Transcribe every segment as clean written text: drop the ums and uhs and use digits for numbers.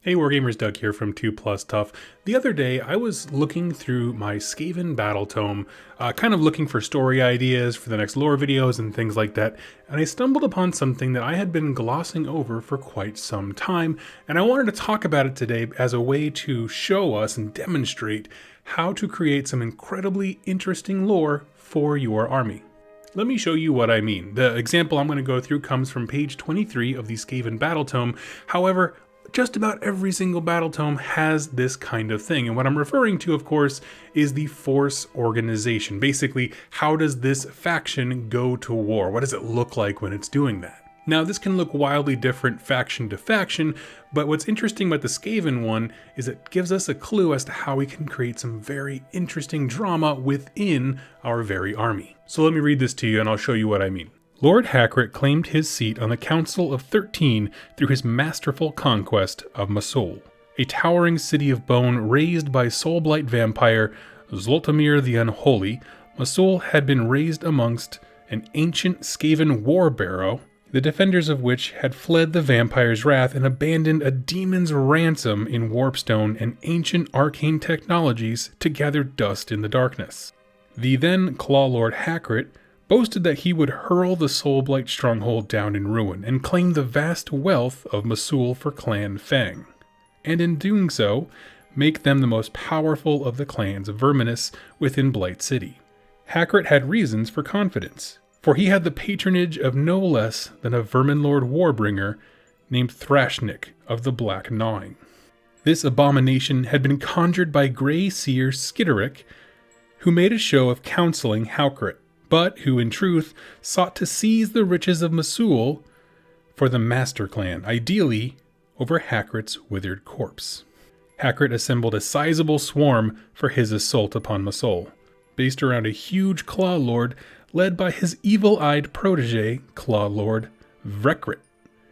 Hey Wargamers, Doug here from 2 Plus Tough. The other day I was looking through my Skaven battle tome, kind of looking for story ideas for the next lore videos and things like that, and I stumbled upon something that I had been glossing over for quite some time, and I wanted to talk about it today as a way to show us and demonstrate how to create some incredibly interesting lore for your army. Let me show you what I mean. The example I'm going to go through comes from page 23 of the Skaven battle tome. However, just about every single battle tome has this kind of thing. And what I'm referring to, of course, is the force organization. Basically, how does this faction go to war? What does it look like when it's doing that? Now, this can look wildly different faction to faction, but what's interesting about the Skaven one is it gives us a clue as to how we can create some very interesting drama within our very army. So let me read this to you and I'll show you what I mean. Lord Hackret claimed his seat on the Council of 13 through his masterful conquest of Masul, a towering city of bone raised by Soulblight vampire Zoltamir the Unholy. Masul had been raised amongst an ancient Skaven war barrow, the defenders of which had fled the vampire's wrath and abandoned a demon's ransom in warpstone and ancient arcane technologies to gather dust in the darkness. The then Claw Lord Hackret boasted that he would hurl the Soulblight stronghold down in ruin and claim the vast wealth of Masul for Clan Fang, and in doing so, make them the most powerful of the clans of Verminous within Blight City. Hackret had reasons for confidence, for he had the patronage of no less than a Verminlord Warbringer named Thrashnik of the Black Gnawing. This abomination had been conjured by Grey Seer Skitterick, who made a show of counseling Hackret, but who in truth sought to seize the riches of Masul for the Master Clan, ideally over Hackret's withered corpse. Hackret assembled a sizable swarm for his assault upon Masul, based around a huge Claw Lord led by his evil-eyed protege, Claw Lord Vrekrit,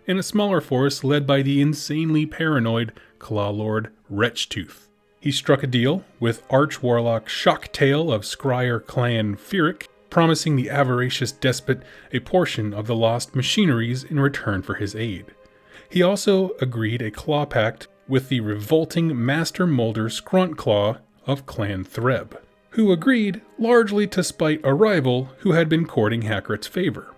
and a smaller force led by the insanely paranoid Claw Lord Wretchtooth. He struck a deal with Arch-Warlock Shocktail of Scryer Clan Fyric, promising the avaricious despot a portion of the lost machineries in return for his aid. He also agreed a claw pact with the revolting Master Molder Scruntclaw of Clan Threb, who agreed largely to spite a rival who had been courting Hackret's favor.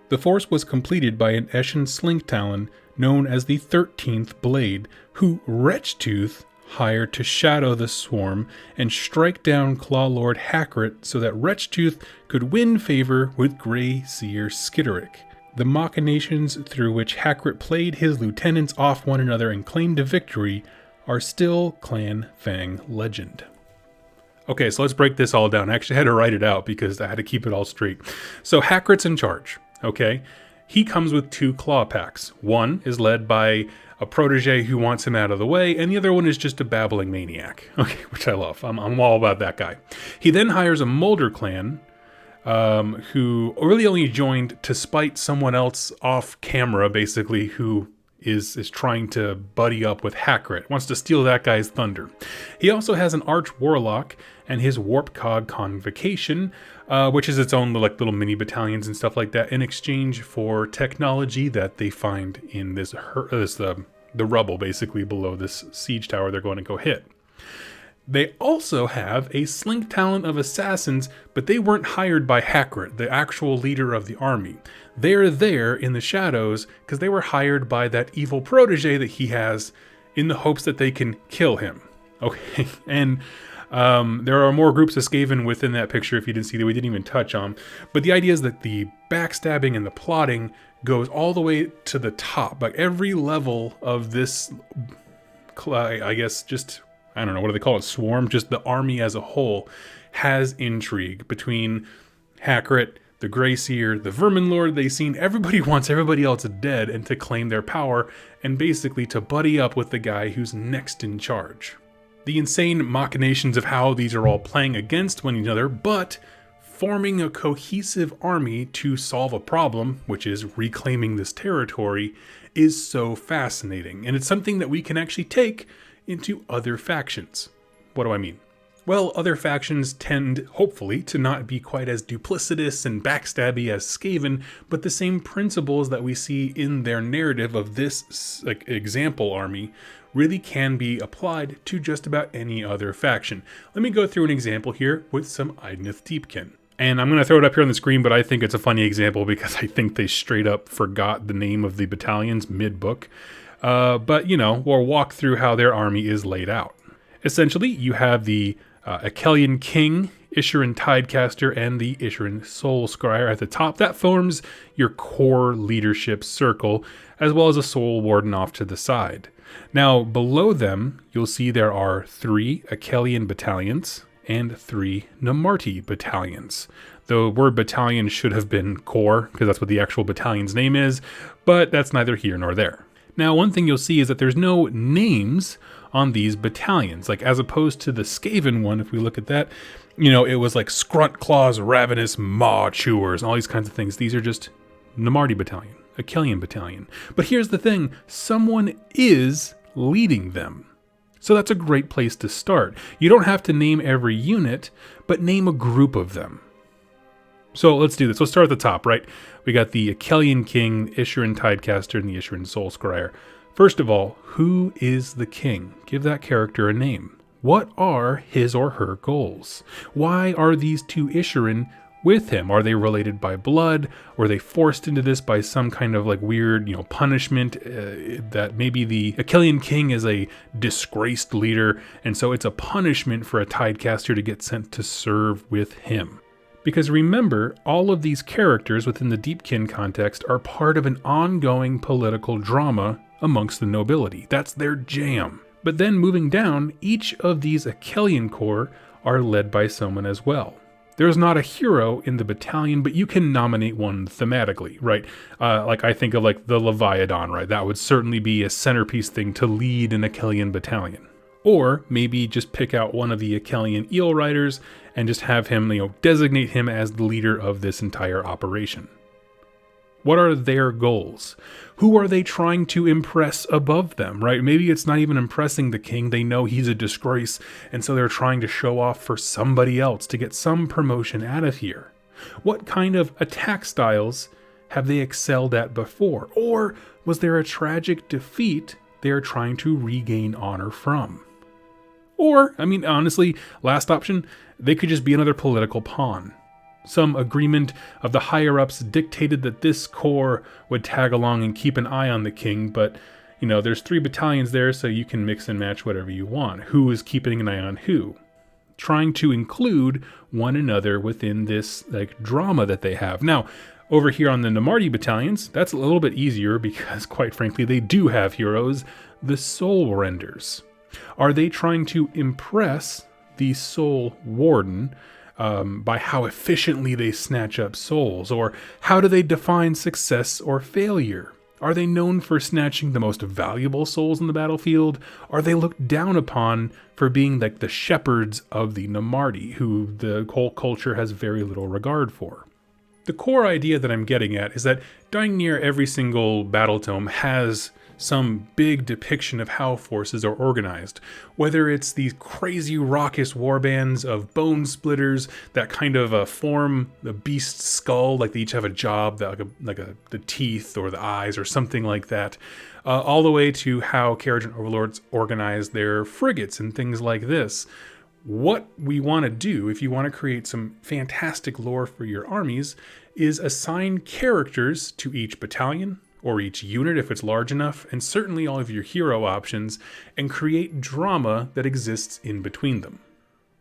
The force was completed by an Eshin Slinktalon known as the 13th Blade, who Wretchtooth hired to shadow the swarm and strike down Claw Lord Hackret so that Wretchtooth could win favor with Grey Seer Skitterick. The machinations through which Hackret played his lieutenants off one another and claimed a victory are still Clan Fang legend. Okay, so let's break this all down. I actually had to write it out because I had to keep it all straight. So Hackret's in charge, okay? He comes with 2 claw packs. One is led by a protege who wants him out of the way, and the other one is just a babbling maniac, okay, which I love. I'm all about that guy. He then hires a Molder clan, who really only joined to spite someone else off camera, basically, who is trying to buddy up with Hackret, wants to steal that guy's thunder. He also has an Arch Warlock and his Warpcog Convocation, which is its own little mini battalions and stuff like that, in exchange for technology that they find in the rubble, basically below this siege tower they're going to go hit. They also have a Slinktalon of assassins, but they weren't hired by Hackret, the actual leader of the army. They're there in the shadows because they were hired by that evil protege that he has in the hopes that they can kill him. Okay, and there are more groups of Skaven within that picture if you didn't see that we didn't even touch on. But the idea is that the backstabbing and the plotting goes all the way to the top. Like every level of this, I guess I don't know, what do they call it? Swarm? Just the army as a whole has intrigue between Hackret, the Grey Seer, the Verminlord. They've seen everybody wants everybody else dead and to claim their power and basically to buddy up with the guy who's next in charge. The insane machinations of how these are all playing against one another, but forming a cohesive army to solve a problem, which is reclaiming this territory, is so fascinating. And it's something that we can actually take into other factions. What do I mean? Well, other factions tend, hopefully, to not be quite as duplicitous and backstabby as Skaven, but the same principles that we see in their narrative of this example army really can be applied to just about any other faction. Let me go through an example here with some Idnith Deepkin. And I'm going to throw it up here on the screen, but I think it's a funny example because I think they straight up forgot the name of the battalions mid-book. But, we'll walk through how their army is laid out. Essentially, you have the Akelian King, Isherin Tidecaster, and the Isherin Soul Scryer at the top. That forms your core leadership circle, as well as a Soul Warden off to the side. Now, below them, you'll see there are 3 Akelian battalions and 3 Namarti battalions. The word battalion should have been core, because that's what the actual battalion's name is, but that's neither here nor there. Now, one thing you'll see is that there's no names on these battalions, like as opposed to the Skaven one. If we look at that, it was like Scrunt Claws, Ravenous Maw Chewers, and all these kinds of things. These are just Namarti battalion, Akelian battalion. But here's the thing, someone is leading them. So that's a great place to start. You don't have to name every unit, but name a group of them. So let's do this. Let's start at the top, right? We got the Akelian King, Isherin Tidecaster, and the Isherin Soul Scryer. First of all, who is the king? Give that character a name. What are his or her goals? Why are these 2 Isherin with him? Are they related by blood? Were they forced into this by some kind of weird, punishment? That maybe the Akelian King is a disgraced leader, and so it's a punishment for a Tidecaster to get sent to serve with him. Because remember, all of these characters within the Deepkin context are part of an ongoing political drama amongst the nobility. That's their jam. But then moving down, each of these Akelian Corps are led by someone as well. There's not a hero in the battalion, but you can nominate one thematically, right? I think of the Leviathan, right? That would certainly be a centerpiece thing to lead an Akelian battalion. Or maybe just pick out one of the Akelian Eel Riders and just have him, designate him as the leader of this entire operation. What are their goals? Who are they trying to impress above them, right? Maybe it's not even impressing the king. They know he's a disgrace, and so they're trying to show off for somebody else to get some promotion out of here. What kind of attack styles have they excelled at before? Or was there a tragic defeat they are trying to regain honor from? Or, honestly, last option, they could just be another political pawn. Some agreement of the higher-ups dictated that this corps would tag along and keep an eye on the king, but, there's 3 battalions there, so you can mix and match whatever you want. Who is keeping an eye on who? Trying to include one another within this, drama that they have. Now, over here on the Namarti battalions, that's a little bit easier because, quite frankly, they do have heroes, the Soul Renders. Are they trying to impress the Soul Warden by how efficiently they snatch up souls? Or how do they define success or failure? Are they known for snatching the most valuable souls in the battlefield? Are they looked down upon for being the shepherds of the Namarti, who the whole culture has very little regard for? The core idea that I'm getting at is that dang near every single battle tome has some big depiction of how forces are organized. Whether it's these crazy raucous warbands of bone splitters that kind of form the beast's skull, they each have a job, the teeth or the eyes or something like that, all the way to how Kharadron overlords organize their frigates and things like this. What we want to do, if you want to create some fantastic lore for your armies, is assign characters to each battalion, or each unit if it's large enough, and certainly all of your hero options, and create drama that exists in between them.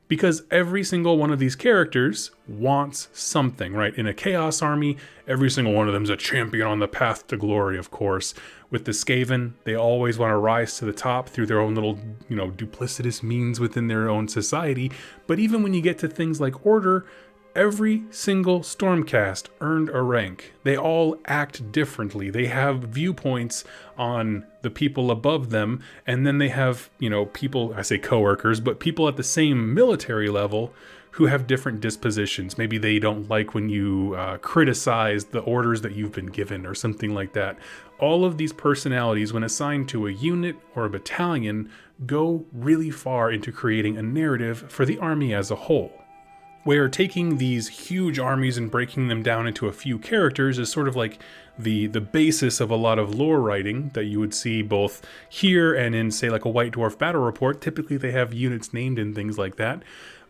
Because every single one of these characters wants something, right? In a Chaos army, every single one of them is a champion on the path to glory, of course. With the Skaven, they always want to rise to the top through their own little, duplicitous means within their own society. But even when you get to things like Order, every single Stormcast earned a rank. They all act differently. They have viewpoints on the people above them, and then they have, people, I say coworkers, but people at the same military level who have different dispositions. Maybe they don't like when you criticize the orders that you've been given or something like that. All of these personalities, when assigned to a unit or a battalion, go really far into creating a narrative for the army as a whole. Where taking these huge armies and breaking them down into a few characters is sort of like the basis of a lot of lore writing that you would see both here and in, say, like a White Dwarf battle report. Typically they have units named and things like that.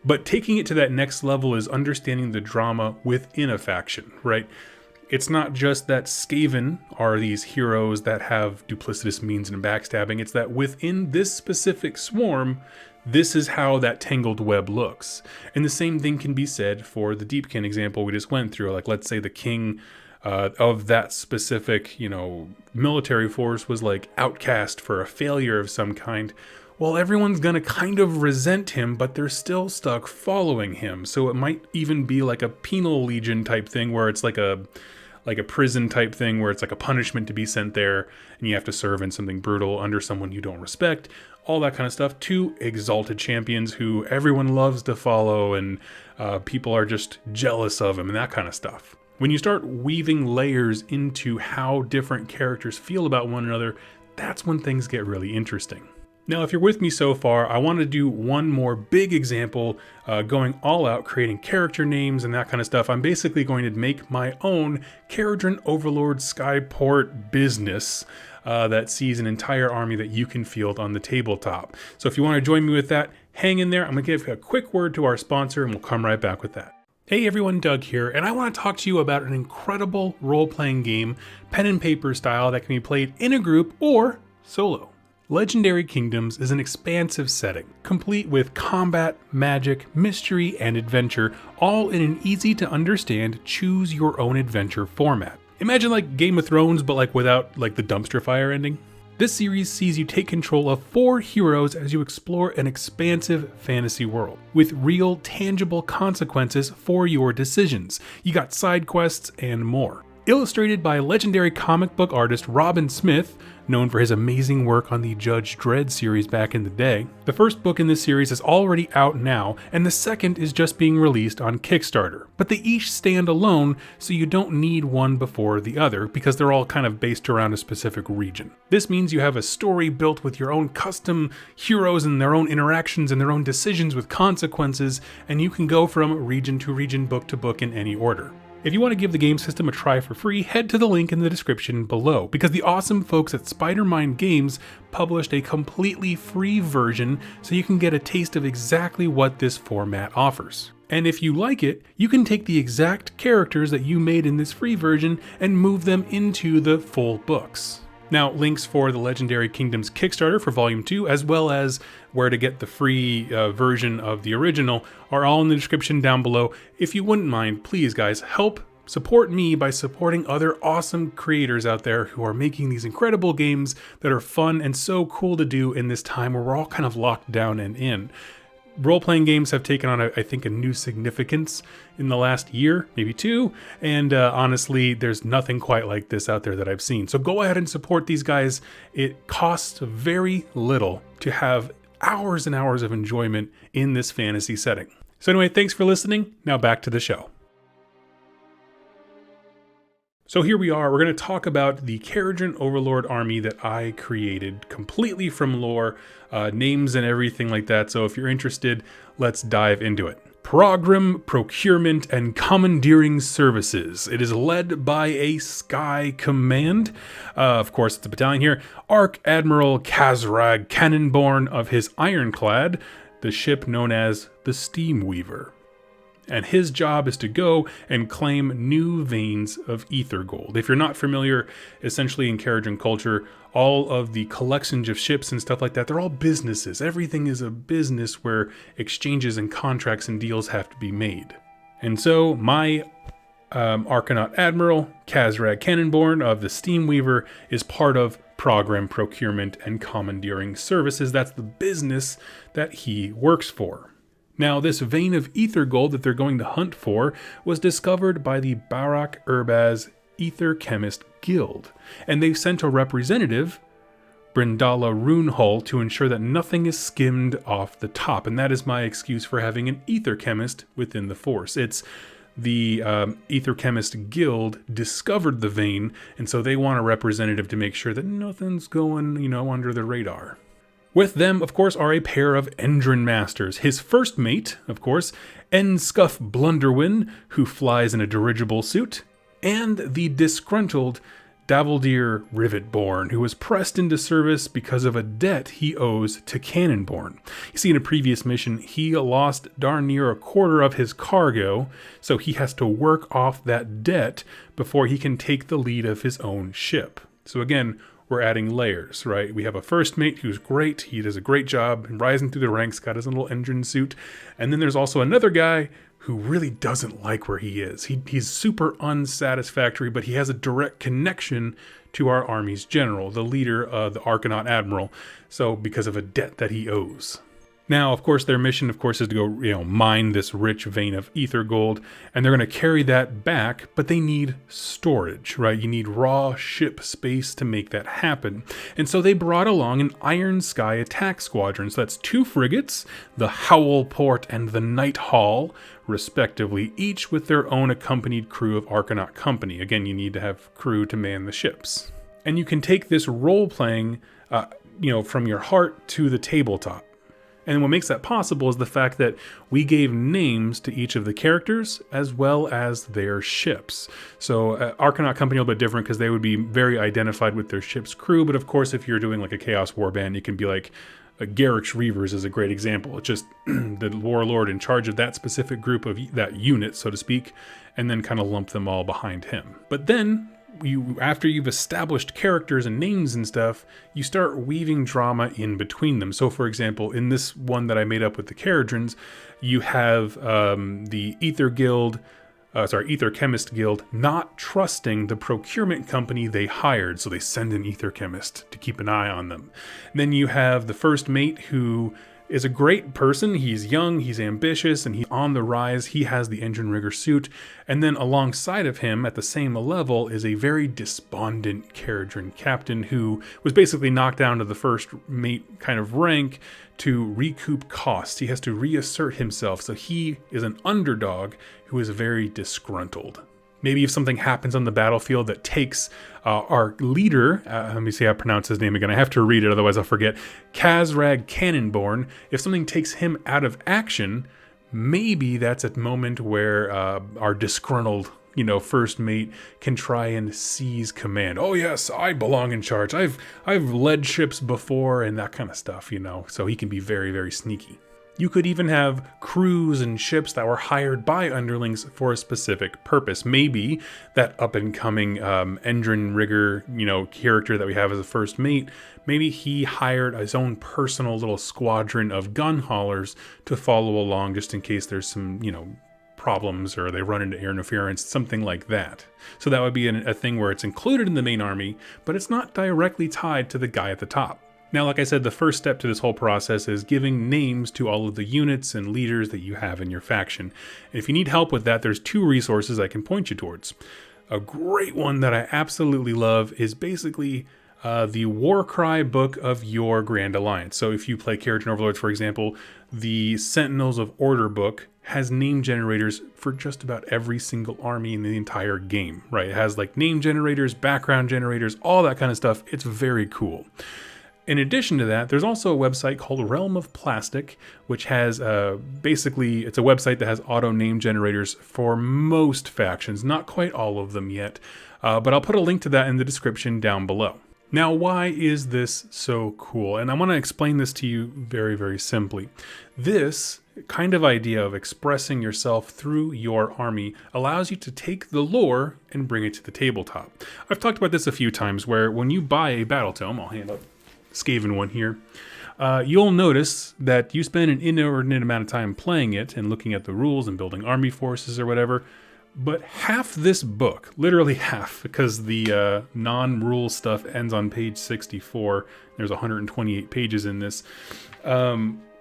But taking it to that next level is understanding the drama within a faction, right? It's not just that skaven are these heroes that have duplicitous means and backstabbing. It's that within this specific swarm, this is how that tangled web looks. And the same thing can be said for the Deepkin example we just went through. Like, let's say the king of that specific, military force was like outcast for a failure of some kind. Well, everyone's gonna kind of resent him, but they're still stuck following him. So it might even be like a penal legion type thing where it's like a prison type thing where it's like a punishment to be sent there and you have to serve in something brutal under someone you don't respect, all that kind of stuff, to exalted champions who everyone loves to follow and people are just jealous of him and that kind of stuff. When you start weaving layers into how different characters feel about one another, that's when things get really interesting. Now, if you're with me so far, I want to do one more big example, going all out, creating character names and that kind of stuff. I'm basically going to make my own Caradhran Overlord Skyport business that sees an entire army that you can field on the tabletop. So if you want to join me with that, hang in there. I'm going to give a quick word to our sponsor and we'll come right back with that. Hey everyone, Doug here, and I want to talk to you about an incredible role-playing game, pen and paper style, that can be played in a group or solo. Legendary Kingdoms is an expansive setting, complete with combat, magic, mystery, and adventure, all in an easy-to-understand choose-your-own-adventure format. Imagine like Game of Thrones, but like without like the dumpster fire ending. This series sees you take control of 4 heroes as you explore an expansive fantasy world, with real, tangible consequences for your decisions. You got side quests and more. Illustrated by legendary comic book artist Robin Smith, known for his amazing work on the Judge Dredd series back in the day. The first book in this series is already out now, and the second is just being released on Kickstarter. But they each stand alone, so you don't need one before the other, because they're all kind of based around a specific region. This means you have a story built with your own custom heroes and their own interactions and their own decisions with consequences, and you can go from region to region, book to book in any order. If you want to give the game system a try for free, head to the link in the description below, because the awesome folks at Spider-Mind Games published a completely free version so you can get a taste of exactly what this format offers. And if you like it, you can take the exact characters that you made in this free version and move them into the full books. Now, links for the Legendary Kingdoms Kickstarter for Volume 2, as well as where to get the free version of the original, are all in the description down below. If you wouldn't mind, please guys, help support me by supporting other awesome creators out there who are making these incredible games that are fun and so cool to do in this time where we're all kind of locked down and in. Role-playing games have taken on, I think, a new significance in the last year, maybe 2, and honestly, there's nothing quite like this out there that I've seen. So go ahead and support these guys. It costs very little to have hours and hours of enjoyment in this fantasy setting. So anyway, thanks for listening. Now back to the show. So here we are, we're going to talk about the Caradhran Overlord army that I created completely from lore, names and everything like that. So if you're interested, let's dive into it. Program, Procurement, and Commandeering Services. It is led by a Sky Command. Of course, it's a battalion here. Arc Admiral Kazrag Cannonborn of his Ironclad, the ship known as the Steam Weaver. And his job is to go and claim new veins of ether gold. If you're not familiar, essentially in Caradhran culture, all of the collections of ships and stuff like that, they're all businesses. Everything is a business where exchanges and contracts and deals have to be made. And so my Arcanaut Admiral, Kazrag Cannonborn of the Steam Weaver, is part of Program, Procurement, and Commandeering Services. That's the business that he works for. Now, this vein of ether gold that they're going to hunt for was discovered by the Barak Urbaz Ether Chemist Guild, and they've sent a representative Brindala rune hull to ensure that nothing is skimmed off the top, and that is my excuse for having an ether chemist within the force. It's the ether chemist guild discovered the vein, and so they want a representative to make sure that nothing's going, under the radar. With them, of course, are a pair of Endrin Masters. His first mate, of course, Enscuff Blunderwin, who flies in a dirigible suit, and the disgruntled Davaldir Rivetborn, who was pressed into service because of a debt he owes to Cannonborn. You see, in a previous mission, he lost darn near a quarter of his cargo, so he has to work off that debt before he can take the lead of his own ship. So again, we're adding layers, right? We have a first mate who's great. He does a great job rising through the ranks, got his little engine suit. And then there's also another guy who really doesn't like where he is. He's super unsatisfactory, but he has a direct connection to our army's general, the leader, the Argonaut Admiral, so because of a debt that he owes. Now, of course, their mission, is to go, mine this rich vein of ether gold, and they're going to carry that back, but they need storage, right? You need raw ship space to make that happen. And so they brought along an Iron Sky attack squadron. So that's 2 frigates, the Howlport and the Nighthall, respectively, each with their own accompanied crew of Argonaut Company. Again, you need to have crew to man the ships. And you can take this role-playing, from your heart to the tabletop. And what makes that possible is the fact that we gave names to each of the characters as well as their ships. So Argonaut Company a little bit different because they would be very identified with their ship's crew. But of course, if you're doing like a Chaos Warband, you can be like Garrick's Reavers is a great example. It's just the warlord in charge of that specific group of that unit, so to speak, and then kind of lump them all behind him. But then after you've established characters and names and stuff, you start weaving drama in between them. So for example, in this one that I made up with the Caradrins, you have the Ether Chemist Guild not trusting the procurement company they hired, so they send an Ether Chemist to keep an eye on them. And then you have the first mate who is a great person. He's young, he's ambitious, and he's on the rise. He has the engine rigger suit. And then alongside of him, at the same level, is a very despondent Caradrin captain who was basically knocked down to the first mate kind of rank to recoup costs. He has to reassert himself, so he is an underdog who is very disgruntled. Maybe if something happens on the battlefield that takes our leader, let me see how I pronounce his name again, I have to read it, otherwise I'll forget, Kazrag Cannonborn, if something takes him out of action, maybe that's a moment where our disgruntled, first mate can try and seize command. Oh yes, I belong in charge. I've led ships before and that kind of stuff, so he can be very, very sneaky. You could even have crews and ships that were hired by underlings for a specific purpose. Maybe that up-and-coming engine rigger, character that we have as a first mate, maybe he hired his own personal little squadron of gun haulers to follow along just in case there's some, problems or they run into air interference, something like that. So that would be a thing where it's included in the main army, but it's not directly tied to the guy at the top. Now, like I said, the first step to this whole process is giving names to all of the units and leaders that you have in your faction. And if you need help with that, there's 2 resources I can point you towards. A great one that I absolutely love is basically the Warcry book of your Grand Alliance. So if you play Caradrin Overlords, for example, the Sentinels of Order book has name generators for just about every single army in the entire game, right? It has like name generators, background generators, all that kind of stuff. It's very cool. In addition to that, there's also a website called Realm of Plastic, which has basically, it's a website that has auto name generators for most factions, not quite all of them yet, but I'll put a link to that in the description down below. Now, why is this so cool? And I want to explain this to you very, very simply. This kind of idea of expressing yourself through your army allows you to take the lore and bring it to the tabletop. I've talked about this a few times where when you buy a battle tome, I'll hand up Skaven one here, you'll notice that you spend an inordinate amount of time playing it and looking at the rules and building army forces or whatever, but half this book, literally half, because the non-rule stuff ends on page 64, there's 128 pages in this,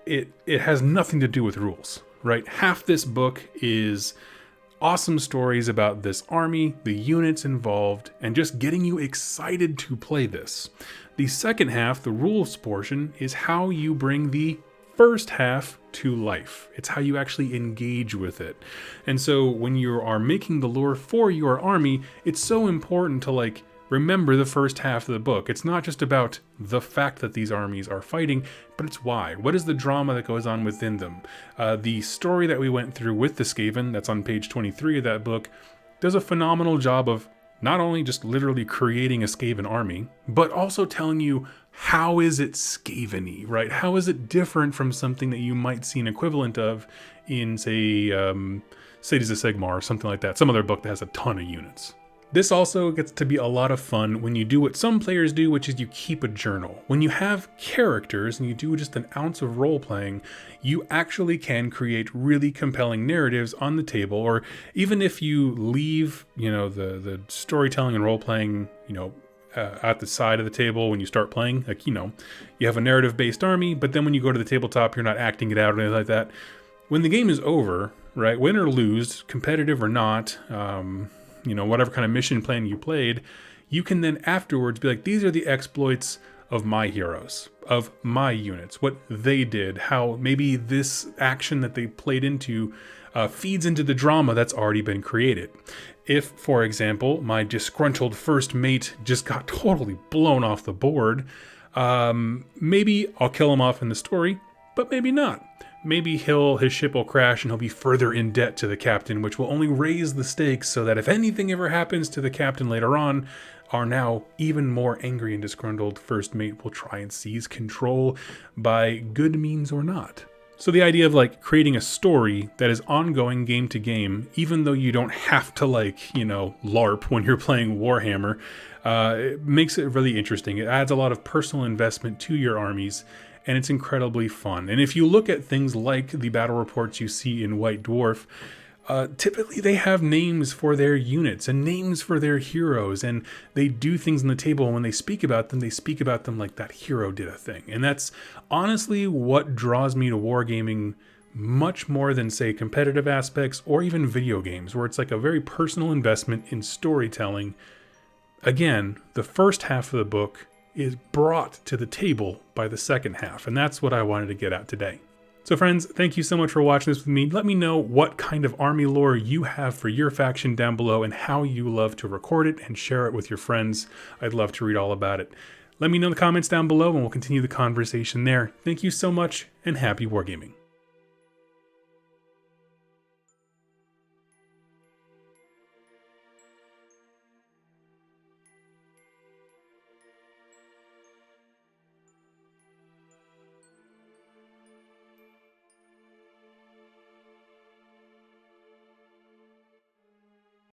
it has nothing to do with rules, right? Half this book is awesome stories about this army, the units involved, and just getting you excited to play this. The second half, the rules portion, is how you bring the first half to life. It's how you actually engage with it. And so when you are making the lore for your army, it's so important to like remember the first half of the book. It's not just about the fact that these armies are fighting, but it's why. What is the drama that goes on within them? The story that we went through with the Skaven, that's on page 23 of that book, does a phenomenal job of not only just literally creating a Skaven army, but also telling you how is it Skaven-y, right? How is it different from something that you might see an equivalent of in, say, Cities of Sigmar or something like that, some other book that has a ton of units. This also gets to be a lot of fun when you do what some players do, which is you keep a journal. When you have characters and you do just an ounce of role-playing, you actually can create really compelling narratives on the table, or even if you leave, the storytelling and role-playing, at the side of the table when you start playing, like, you have a narrative-based army, but then when you go to the tabletop, you're not acting it out or anything like that. When the game is over, right, win or lose, competitive or not, whatever kind of mission plan you played, you can then afterwards be like, these are the exploits of my heroes, of my units, what they did, how maybe this action that they played into feeds into the drama that's already been created. If, for example, my disgruntled first mate just got totally blown off the board, maybe I'll kill him off in the story, but maybe not. Maybe his ship will crash and he'll be further in debt to the captain, which will only raise the stakes so that if anything ever happens to the captain later on, our now even more angry and disgruntled first mate will try and seize control by good means or not. So the idea of like creating a story that is ongoing game to game, even though you don't have to LARP when you're playing Warhammer, it makes it really interesting. It adds a lot of personal investment to your armies, and it's incredibly fun. And if you look at things like the battle reports you see in White Dwarf, typically they have names for their units and names for their heroes, and they do things on the table, and when they speak about them like that hero did a thing. And that's honestly what draws me to wargaming much more than, say, competitive aspects or even video games, where it's like a very personal investment in storytelling. Again, the first half of the book is brought to the table by the second half, and that's what I wanted to get at today. So friends, thank you so much for watching this with me. Let me know what kind of army lore you have for your faction down below and how you love to record it and share it with your friends. I'd love to read all about it. Let me know in the comments down below and we'll continue the conversation there. Thank you so much and happy wargaming.